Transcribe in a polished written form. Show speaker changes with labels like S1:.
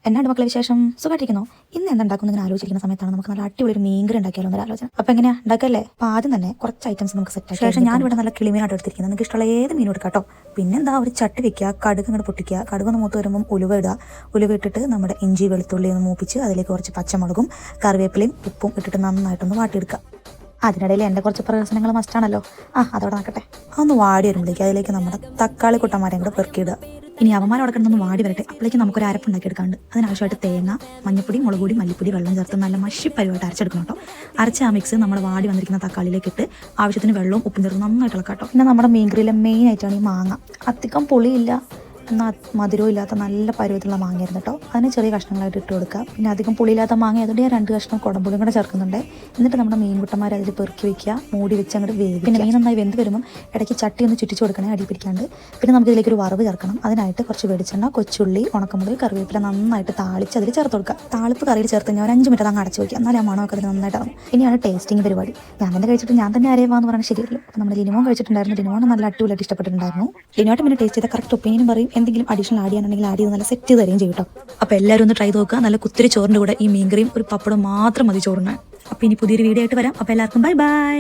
S1: എന്നാണ്ട് മക്കളെ വിശേഷം? സുഖമായിട്ടിരിക്കുന്നു. ഇന്ന് എന്തുണ്ടാക്കും എന്ന് ആലോചിക്കുന്ന സമയത്താണ് നമുക്ക് നല്ല അടിപൊളി ഒരു മീൻകറി ഉണ്ടാക്കിയാലോ എന്നൊരു ആലോചന. അപ്പോൾ എങ്ങനെയാ ഉണ്ടാക്കല്ലേ? അപ്പോൾ ആദ്യം തന്നെ കുറച്ച് ഐറ്റംസ് നമുക്ക് സെറ്റ് ആക്കി ശേഷം ഞാൻ ഇവിടെ നല്ല കിളിമീനായിട്ട് എടുത്തിരിക്കുന്നത്. നിങ്ങൾക്ക് ഇഷ്ടമുള്ള ഏത് മീനും എടുക്കാം കേട്ടോ. പിന്നെ എന്താ ഒരു ചട്ടി വെക്കുക, കടുക് ഇങ്ങോട്ട് പൊട്ടിക്കുക, കടുക് ഒന്ന് മൂത്ത് വരുമ്പോൾ ഉലുവ ഇടുക. ഉലുവ ഇട്ടിട്ട് നമ്മുടെ ഇഞ്ചി വെളുത്തുള്ളി ഒന്ന് മൂപ്പിച്ച് അതിലേക്ക് കുറച്ച് പച്ചമുളകും കറിവേപ്പിലയും ഉപ്പും ഇട്ടിട്ട് നന്നായിട്ടൊന്ന് വാട്ടിയെടുക്കുക. അതിനിടയിൽ എൻ്റെ കുറച്ച് പ്രവർത്തനങ്ങൾ മസ്റ്റാണല്ലോ. അതോടെ നടക്കട്ടെ. അതൊന്ന് വാടി വരുമ്പോഴേക്ക് അതിലേക്ക് നമ്മുടെ തക്കാളി കുട്ടന്മാരെയും കൂടെ പെറുക്കിയിടുക. ഇനി അവന്മാർ അവിടെ കിടന്നൊന്ന് വാടി വരട്ടെ. അപ്പോഴേക്കും നമുക്കൊരു അരപ്പുണ്ടാക്കി എടുക്കാണ്ട്. അതിനാവശ്യമായിട്ട് തേങ്ങ, മഞ്ഞപ്പൊടി, മുളക് പൊടി, മല്ലിപ്പൊടി, വെള്ളം ചേർത്ത് നല്ല മഷിപ്പരുവായിട്ട് അരച്ചെടുക്കണം കേട്ടോ. അരച്ച ആ മിക്സ് നമ്മൾ വാടി വന്നിരിക്കുന്ന തക്കാളിയിലേക്ക് ഇട്ട് ആവശ്യത്തിന് വെള്ളവും ഉപ്പും ചേർത്ത് നന്നായിട്ട് ഇളക്കാം കേട്ടോ. പിന്നെ നമ്മുടെ മീൻകറിയിലെ മെയിൻ ആയിട്ടാണ് ഈ മാങ്ങ. അധികം പുളിയില്ല എന്നാൽ മധുരവും ഇല്ലാത്ത നല്ല പരുവത്തിലുള്ള മാങ്ങയായിരുന്നു കേട്ടോ. അതിന് ചെറിയ കഷ്ണങ്ങളായിട്ട് ഇട്ട് കൊടുക്കുക. പിന്നെ അധികം പുളിയില്ലാത്ത മാങ്ങ അതുകൊണ്ട് ഞാൻ 2 കഷ്ണം കുടംപുളിയും കൂടെ ചേർക്കുന്നുണ്ട്. എന്നിട്ട് നമ്മുടെ മീൻകുട്ടന്മാരെ അതിൽ പെറുക്കി വെക്കുക, മൂടി വെച്ച് അങ്ങോട്ട് വേവി. പിന്നെ മീൻ നന്നായി വെന്ത് വരുമ്പം ഇടയ്ക്ക് ചട്ടി ഒന്ന് ചുറ്റിച്ച് കൊടുക്കണേ, അടി പിടിക്കാണ്ട്. പിന്നെ നമുക്ക് ഇതിലേക്ക് ഒരു വറവ് ചേർക്കണം. അതിനായിട്ട് കുറച്ച് വെളിച്ചെണ്ണ, കൊച്ചുള്ളി, ഉണക്കമുളക്, കറിവേപ്പില നന്നായിട്ട് താളിച്ച് അതിൽ ചേർത്ത് കൊടുക്കുക. താളിപ്പ് കറിയിൽ ചേർത്ത് കഴിഞ്ഞാൽ ഒരു 5 മിനിറ്റ് അങ്ങ് അടച്ച് വയ്ക്കുക. എന്നാലും ആ മണമൊക്കെ അതിൽ നന്നായിട്ടാവും. ഇനിയാണ് ടേസ്റ്റിംഗ് പരിപാടി. ഞാൻ തന്നെ കഴിച്ചിട്ട് ഞാൻ തന്നെ ആരെയാന്ന് പറഞ്ഞാൽ ശരിയല്ലോ. അപ്പോൾ നമ്മുടെ ലിനിമോൻ കഴിച്ചിട്ടുണ്ടായിരുന്നു. ലിനിമോൻ നല്ല അടിപൊളിയായിട്ട് ഇഷ്ടപ്പെട്ടിട്ടുണ്ടായിരുന്നു. ലിനോട്ട് പിന്നെ ടേസ്റ്റ് ചെയ്ത കറക്റ്റ് ഒപ്പീനിയൻ പറയും. എന്തെങ്കിലും അഡീഷണൽ ആഡ് ചെയ്യാനുണ്ടെങ്കിൽ ആഡ് ചെയ്ത് നല്ല സെറ്റ് ചെയ്ത് തരുകയും ചെയ്യും കേട്ടോ. അപ്പോൾ എല്ലാവരും ഒന്ന് ട്രൈ നോക്കുക. നല്ല കുത്തിരി ചോറിൻ്റെ കൂടെ ഈ മീൻകറിയും ഒരു പപ്പടം മാത്രം മതി ചോറിന്. അപ്പോൾ ഇനി പുതിയൊരു വീഡിയോ ആയിട്ട് വരാം. അപ്പോൾ എല്ലാവർക്കും ബൈ ബൈ.